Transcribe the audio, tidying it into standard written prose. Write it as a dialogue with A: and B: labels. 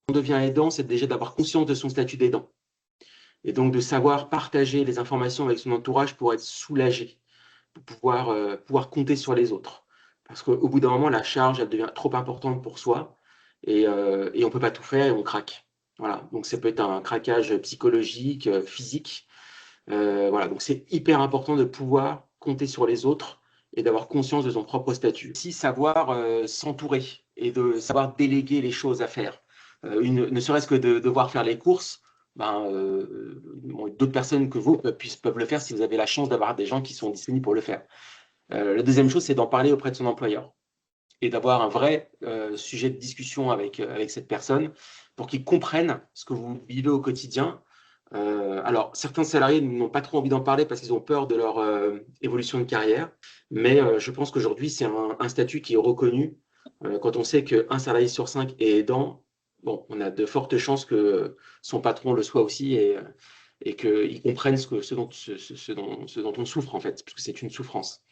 A: on devient aidant, c'est déjà d'avoir conscience de son statut d'aidant. Et donc de savoir partager les informations avec son entourage pour être soulagé, pour pouvoir compter sur les autres. Parce qu'au bout d'un moment, la charge, elle devient trop importante pour soi et on ne peut pas tout faire et on craque. Voilà, donc ça peut être un craquage psychologique, physique. Voilà, donc c'est hyper important de pouvoir compter sur les autres et d'avoir conscience de son propre statut. Aussi savoir s'entourer et de savoir déléguer les choses à faire. Ne serait-ce que de devoir faire les courses, bon, d'autres personnes que vous peuvent le faire si vous avez la chance d'avoir des gens qui sont disponibles pour le faire. La deuxième chose, c'est d'en parler auprès de son employeur et d'avoir un vrai sujet de discussion avec cette personne pour qu'ils comprennent ce que vous vivez au quotidien. Alors, certains salariés n'ont pas trop envie d'en parler parce qu'ils ont peur de leur évolution de carrière, mais je pense qu'aujourd'hui, c'est un statut qui est reconnu. Quand on sait qu'un salarié sur 5 est aidant, bon, on a de fortes chances que son patron le soit aussi et qu'ils comprennent ce dont on souffre, en fait, parce que c'est une souffrance.